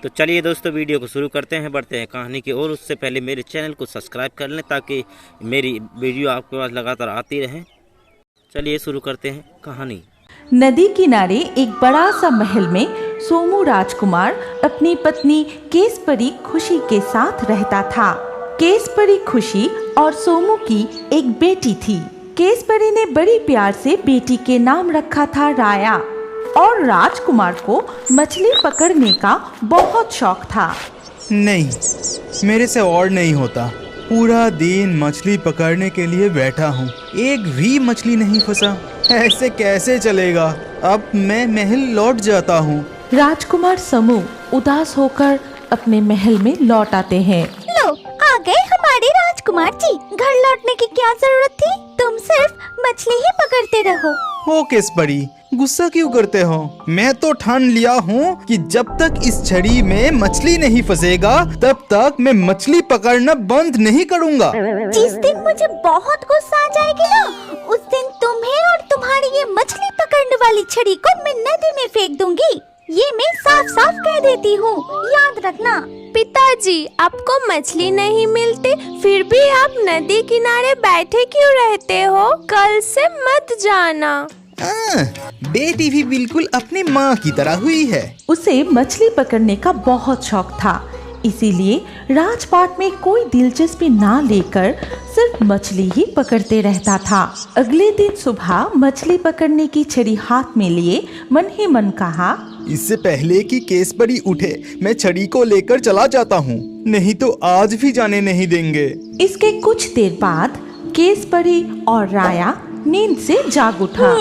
तो चलिए दोस्तों, वीडियो को शुरू करते हैं, बढ़ते हैं कहानी की ओर। उससे पहले मेरे चैनल को सब्सक्राइब कर लें ताकि मेरी वीडियो आपके पास लगातार आती रहे। चलिए शुरू करते हैं कहानी। नदी किनारे एक बड़ा सा महल में सोमू राजकुमार अपनी पत्नी केसपरी खुशी के साथ रहता था। केसपरी खुशी और सोमू की एक बेटी थी। केसपरी ने बड़ी प्यार से बेटी के नाम रखा था राया, और राजकुमार को मछली पकड़ने का बहुत शौक था। नहीं, मेरे से और नहीं होता। पूरा दिन मछली पकड़ने के लिए बैठा हूँ, एक भी मछली नहीं फंसा। ऐसे कैसे चलेगा? अब मैं महल लौट जाता हूँ। राजकुमार समू उदास होकर अपने महल में लौट आते हैं। लो, आ गए हमारे राजकुमार जी। घर लौटने की क्या जरूरत थी? तुम सिर्फ मछली ही पकड़ते रहो। हो केसपरी, गुस्सा क्यों करते हो? मैं तो ठान लिया हूँ कि जब तक इस छड़ी में मछली नहीं फंसेगा तब तक मैं मछली पकड़ना बंद नहीं करूँगा। जिस दिन मुझे बहुत गुस्सा आ जाएगी ना, उस दिन तुम्हें और तुम्हारी ये मछली पकड़ने वाली छड़ी को मैं नदी में फेंक दूंगी। ये मैं साफ साफ कह देती हूँ, याद रखना। पिताजी, आपको मछली नहीं मिलती, फिर भी आप नदी किनारे बैठे क्यों रहते हो? कल से मत जाना। बेटी भी बिल्कुल अपनी माँ की तरह हुई है। उसे मछली पकड़ने का बहुत शौक था, इसीलिए राजपाट में कोई दिलचस्पी ना लेकर सिर्फ मछली ही पकड़ते रहता था। अगले दिन सुबह मछली पकड़ने की छड़ी हाथ में लिए मन ही मन कहा, इससे पहले कि केसपरी उठे मैं छड़ी को लेकर चला जाता हूँ, नहीं तो आज भी जाने नहीं देंगे। इसके कुछ देर बाद केसपरी और राया नींद से जाग उठा।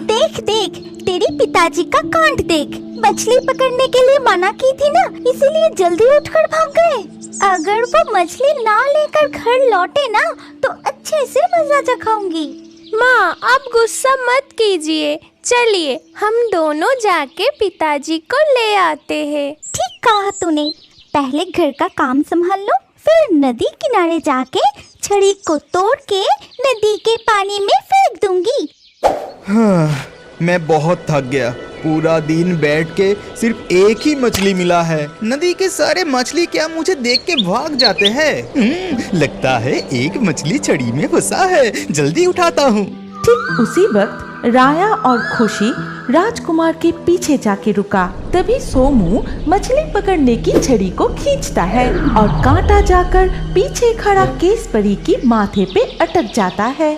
देख देख, तेरे पिताजी का कांड देख। मछली पकड़ने के लिए मना की थी ना, इसीलिए जल्दी उठकर भाग गए। अगर वो मछली ना लेकर घर लौटे ना तो अच्छे से मजा चखाऊंगी। माँ, आप गुस्सा मत कीजिए, चलिए हम दोनों जाके पिताजी को ले आते हैं। ठीक कहा तूने, पहले घर का काम संभाल लो, फिर नदी किनारे जाके छड़ी को तोड़ के नदी के पानी में फेंक दूंगी। हाँ, मैं बहुत थक गया। पूरा दिन बैठ के सिर्फ एक ही मछली मिला है। नदी के सारे मछली क्या मुझे देख के भाग जाते हैं? लगता है एक मछली छड़ी में फंसा है, जल्दी उठाता हूँ। ठीक उसी वक्त राया और खुशी राजकुमार के पीछे जाके रुका। तभी सोमू मछली पकड़ने की छड़ी को खींचता है और कांटा जाकर पीछे खड़ा केसपरी की माथे पे अटक जाता है।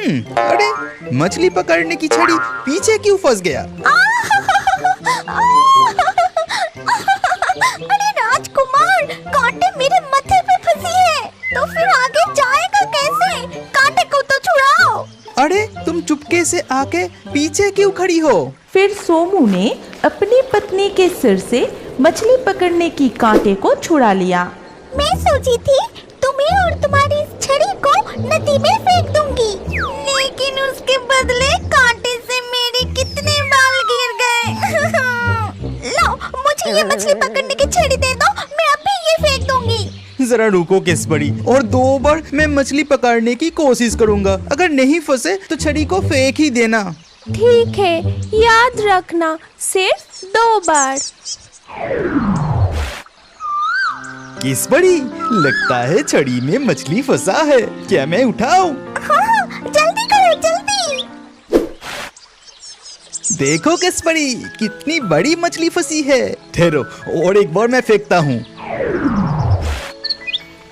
अरे, मछली पकड़ने की छड़ी पीछे क्यों फंस गया? अरे राजकुमार, कांटे मेरे माथे पे फंसी है, तो फिर आगे जाएगा कैसे? कांटे को तो छुड़ाओ। अरे, तुम चुपके से आके पीछे क्यों खड़ी हो? फिर सोमू ने अपनी पत्नी के सिर से मछली पकड़ने की कांटे को छुड़ा लिया। मैं सोची थी तुम्हें और तुम्हारी इस छड़ी को नदी में फेंक दूंगी, लेकिन उसके बदले कांटे से मेरे कितने बाल गिर गए। लो, मुझे ये मछली पकड़ने की छड़ी दे दो, मैं अभी ये फेंक दूंगी। जरा रुको केसपरी, और 2 बार मैं मछली पकड़ने की कोशिश करूंगा। अगर नहीं फंसे तो छड़ी को फेंक ही देना। ठीक है, याद रखना, सिर्फ 2 बार। केसपरी, लगता है छड़ी में मछली फंसा है, क्या मैं उठाऊं? हाँ, जल्दी करो, जल्दी। देखो केसपरी, कितनी बड़ी मछली फंसी है। ठहरो, और एक बार मैं फेंकता हूँ।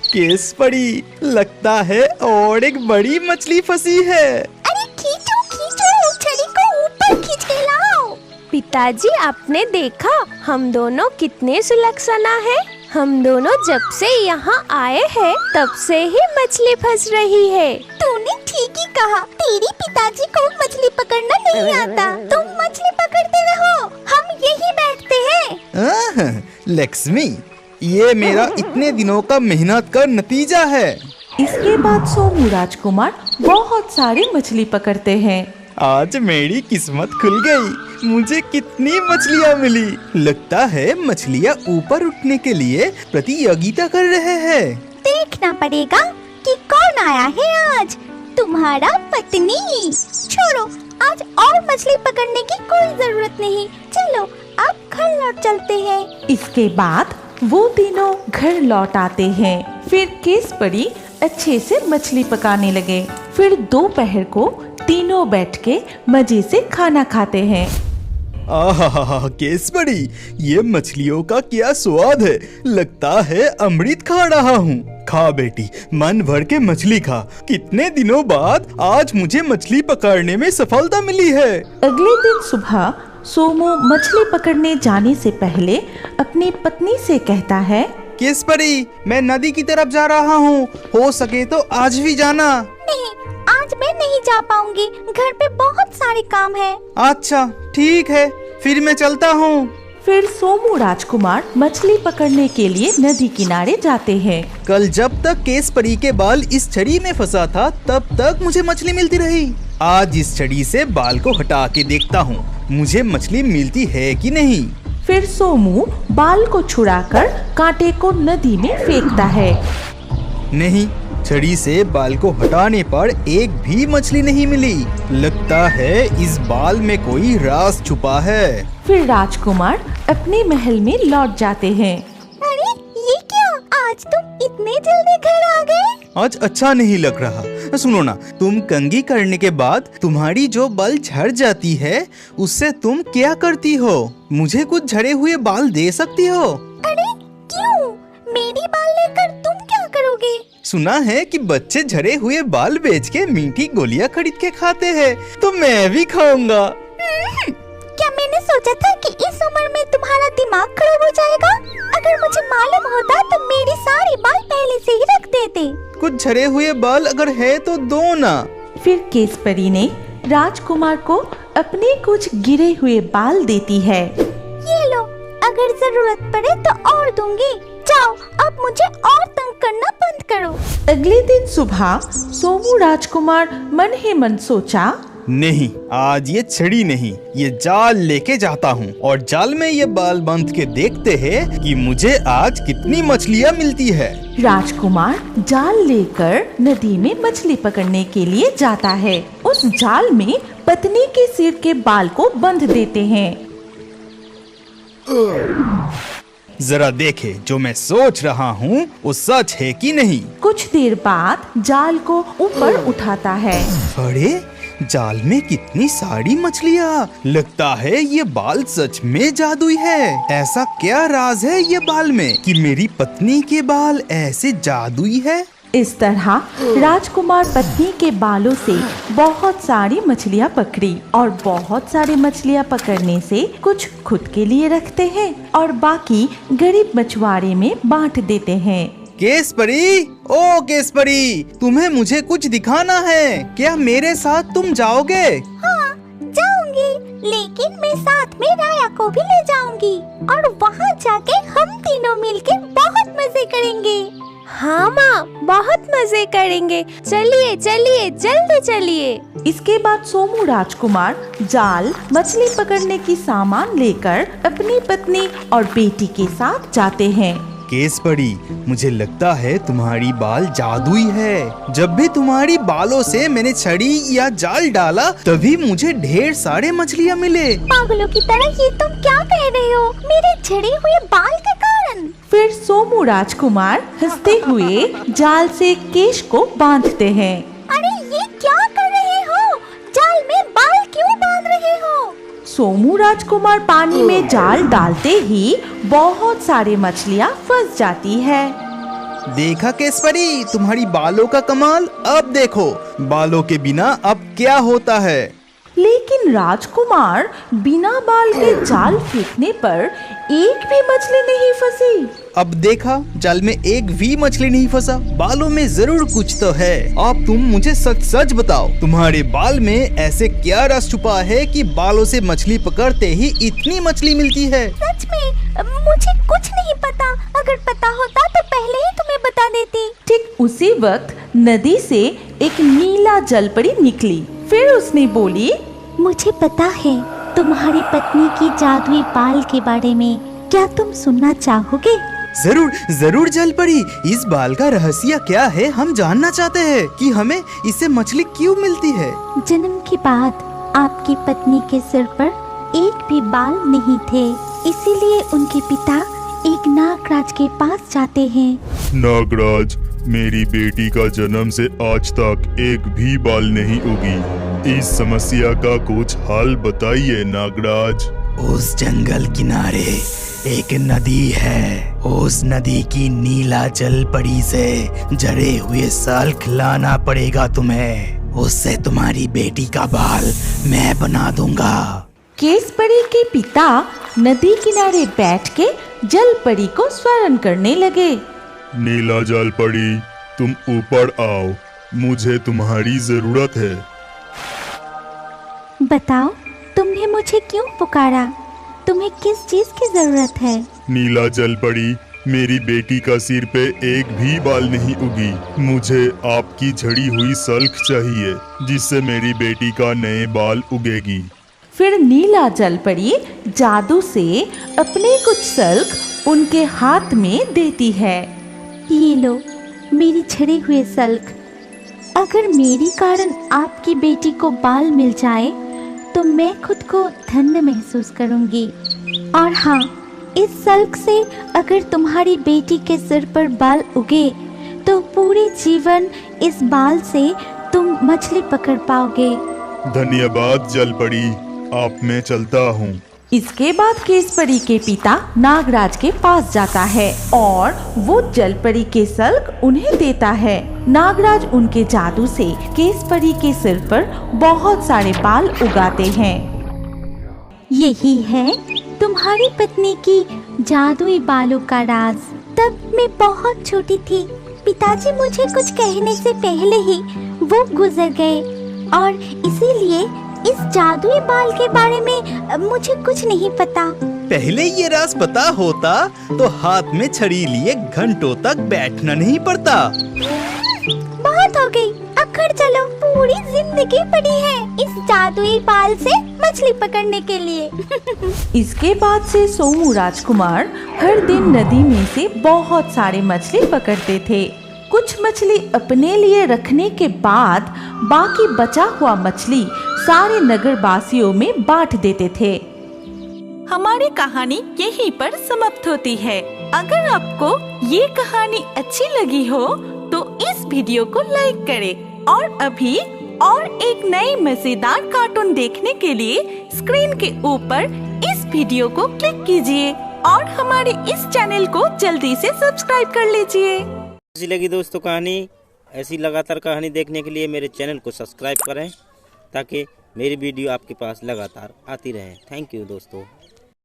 केसपरी, लगता है और एक बड़ी मछली फंसी है। अरे खींचो खींचो, छड़ी को ऊपर खींच के लाओ। पिताजी, आपने देखा हम दोनों कितने सुलक्षणा है? हम दोनों जब से यहाँ आए हैं तब से ही मछली फंस रही है। तूने ठीक ही कहा, तेरे पिताजी को मछली पकड़ना नहीं आता। तुम मछली पकड़ते रहो, हम यही बैठते हैं। लक्ष्मी, ये मेरा इतने दिनों का मेहनत का नतीजा है। इसके बाद सोमू राजकुमार बहुत सारी मछली पकड़ते हैं। आज मेरी किस्मत खुल गई, मुझे कितनी मछलियाँ मिली। लगता है मछलियाँ ऊपर उठने के लिए प्रतियोगिता कर रहे हैं। देखना पड़ेगा कि कौन आया है आज। तुम्हारा पत्नी। छोड़ो, आज और मछली पकड़ने की कोई जरूरत नहीं। चलो अब घर लौट साथ चलते हैं। इसके बाद वो तीनों घर लौट आते हैं। फिर केसपरी अच्छे से मछली पकाने लगे। फिर दोपहर को तीनों बैठ के मजे से खाना खाते हैं। आहा, केसपरी, ये मछलियों का क्या स्वाद है। लगता है अमृत खा रहा हूँ। खा बेटी, मन भर के मछली खा। कितने दिनों बाद आज मुझे मछली पकड़ने में सफलता मिली है। अगले दिन सुबह सोमू मछली पकड़ने जाने से पहले अपनी पत्नी से कहता है, केसपरी, मैं नदी की तरफ जा रहा हूँ। हो सके तो आज भी जाना। नहीं, आज मैं नहीं जा पाऊंगी। घर पे बहुत सारे काम है। अच्छा ठीक है, फिर मैं चलता हूँ। फिर सोमू राजकुमार मछली पकड़ने के लिए नदी किनारे जाते हैं। कल जब तक केसपरी के बाल इस छड़ी में फंसा था तब तक मुझे मछली मिलती रही। आज इस छड़ी से बाल को हटा के देखता हूँ मुझे मछली मिलती है कि नहीं। फिर सोमू बाल को छुड़ाकर कांटे को नदी में फेंकता है। नहीं, छड़ी से बाल को हटाने पर एक भी मछली नहीं मिली। लगता है इस बाल में कोई राज छुपा है। फिर राजकुमार अपने महल में लौट जाते हैं। अरे ये क्या, आज तुम इतने जल्दी घर आ गए? आज अच्छा नहीं लग रहा। सुनो ना, तुम कंघी करने के बाद तुम्हारी जो बाल झड़ जाती है उससे तुम क्या करती हो? मुझे कुछ झड़े हुए बाल दे सकती हो? अरे क्यों, मेरी बाल लेकर तुम क्या करोगे? सुना है कि बच्चे झड़े हुए बाल बेच के मीठी गोलियां खरीद के खाते हैं, तो मैं भी खाऊंगा। क्या मैंने सोचा था कि इस उम्र में तुम्हारा दिमाग खराब हो जाएगा? अगर मुझे मालूम होता तो मेरी सारी बाल पहले से ही रख देते। कुछ झड़े हुए बाल अगर है तो दो ना। फिर केसपरी ने राजकुमार को अपने कुछ गिरे हुए बाल देती है। ये लो, अगर जरूरत पड़े तो और दूंगी। जाओ, अब मुझे और तंग करना बंद करो। अगले दिन सुबह सोमू राजकुमार मन ही मन सोचा, नहीं, आज ये छड़ी नहीं, ये जाल लेके जाता हूँ और जाल में ये बाल बांध के देखते हैं कि मुझे आज कितनी मछलियाँ मिलती है। राजकुमार जाल लेकर नदी में मछली पकड़ने के लिए जाता है। उस जाल में पत्नी के सिर के बाल को बंध देते हैं। जरा देखे जो मैं सोच रहा हूँ वो सच है कि नहीं। कुछ देर बाद जाल को ऊपर उठाता है। अरे जाल में कितनी सारी मछलियाँ। लगता है ये बाल सच में जादुई है। ऐसा क्या राज है ये बाल में कि मेरी पत्नी के बाल ऐसे जादुई है? इस तरह राजकुमार पत्नी के बालों से बहुत सारी मछलियाँ पकड़ी और बहुत सारी मछलियाँ पकड़ने से कुछ खुद के लिए रखते हैं और बाकी गरीब मछुआरे में बांट देते हैं। केसपरी, ओ केसपरी, तुम्हें मुझे कुछ दिखाना है। क्या मेरे साथ तुम जाओगे? हाँ, जाऊंगी, लेकिन मैं साथ में राया को भी ले जाऊंगी और वहाँ जाके हम तीनों मिलके बहुत मजे करेंगे। हाँ माँ, बहुत मजे करेंगे। चलिए चलिए, जल्दी चलिए। इसके बाद सोमू राजकुमार जाल, मछली पकड़ने की सामान लेकर अपनी पत्नी और बेटी के साथ जाते हैं। केसपरी, मुझे लगता है तुम्हारी बाल जादुई है। जब भी तुम्हारी बालों से मैंने छड़ी या जाल डाला तभी मुझे ढेर सारे मछलियाँ मिले। पागलों की तरह ये तुम क्या कह रहे हो, मेरे झड़े हुए बाल के कारण? फिर सोमू राजकुमार हंसते हुए जाल से केश को बांधते हैं। अरे ये क्या कर रहे हो, जाल में बाल क्यों बांध रहे हो? सोमू राजकुमार पानी में जाल डालते ही बहुत सारे मछलियाँ फंस जाती है। देखा केसपरी, तुम्हारी बालों का कमाल। अब देखो बालों के बिना अब क्या होता है। लेकिन राजकुमार बिना बाल के जाल फेंकने पर एक भी मछली नहीं फंसी। अब देखा, जाल में एक भी मछली नहीं फंसा। बालों में जरूर कुछ तो है। अब तुम मुझे सच सच बताओ, तुम्हारे बाल में ऐसे क्या राज छुपा है कि बालों से मछली पकड़ते ही इतनी मछली मिलती है? सच में मुझे कुछ नहीं पता। अगर पता होता तो पहले ही तुम्हें बता देती। ठीक उसी वक्त नदी से एक नीला जलपरी निकली। फिर उसने बोली, मुझे पता है तुम्हारी पत्नी की जादुई बाल के बारे में। क्या तुम सुनना चाहोगे? जरूर जरूर जलपरी, इस बाल का रहस्य क्या है हम जानना चाहते हैं कि हमें इससे मछली क्यों मिलती है। जन्म के बाद आपकी पत्नी के सिर पर एक भी बाल नहीं थे, इसीलिए उनके पिता एक नागराज के पास जाते हैं। नागराज, मेरी बेटी का जन्म से आज तक एक भी बाल नहीं उगी। इस समस्या का कुछ हल बताइए नागराज। उस जंगल किनारे एक नदी है। उस नदी की नीला जल परी से जड़े हुए सल्क लाना पड़ेगा तुम्हें। उससे तुम्हारी बेटी का बाल मैं बना दूंगा। केसपरी के पिता नदी किनारे बैठ के जल परी को स्मरण करने लगे। नीला जल परी, तुम ऊपर आओ, मुझे तुम्हारी जरूरत है। बताओ, तुमने मुझे क्यों पुकारा? तुम्हें किस चीज की जरूरत है? नीला जल परी, मेरी बेटी का सिर पे एक भी बाल नहीं उगी। मुझे आपकी झड़ी हुई सल्क चाहिए जिससे मेरी बेटी का नए बाल उगेगी। फिर नीला जल परी जादू से अपने कुछ सल्क उनके हाथ में देती है। ये लो मेरी झड़े हुए सल्क। अगर मेरी कारण आपकी बेटी को बाल मिल जाए तो मैं खुद को धन्य महसूस करूंगी। और हाँ, इस सल्क से अगर तुम्हारी बेटी के सिर पर बाल उगे तो पूरे जीवन इस बाल से तुम मछली पकड़ पाओगे। धन्यवाद जल परी, आप मैं चलता हूँ। इसके बाद केसपरी के पिता नागराज के पास जाता है और वो जलपरी के सल्क उन्हें देता है। नागराज उनके जादू से केसपरी के सिर पर बहुत सारे बाल उगाते हैं। यही है तुम्हारी पत्नी की जादुई बालों का राज। तब मैं बहुत छोटी थी। पिताजी मुझे कुछ कहने से पहले ही वो गुजर गए और इसीलिए इस जादुई बाल के बारे में मुझे कुछ नहीं पता। पहले ये राज पता होता तो हाथ में छड़ी लिए घंटों तक बैठना नहीं पड़ता। बहुत हो गई, अब घर चलो। पूरी जिंदगी पड़ी है इस जादुई बाल से मछली पकड़ने के लिए। इसके बाद से सोमू राजकुमार हर दिन नदी में से बहुत सारे मछली पकड़ते थे। कुछ मछली अपने लिए रखने के बाद बाकी बचा हुआ मछली सारे नगरवासियों में बांट देते थे। हमारी कहानी यहीं पर समाप्त होती है। अगर आपको ये कहानी अच्छी लगी हो तो इस वीडियो को लाइक करें और अभी और एक नई मजेदार कार्टून देखने के लिए स्क्रीन के ऊपर इस वीडियो को क्लिक कीजिए और हमारे इस चैनल को जल्दी से सब्सक्राइब कर लीजिए। कैसी लगी दोस्तों कहानी? ऐसी लगातार कहानी देखने के लिए मेरे चैनल को सब्सक्राइब करें ताकि मेरी वीडियो आपके पास लगातार आती रहे। थैंक यू दोस्तों।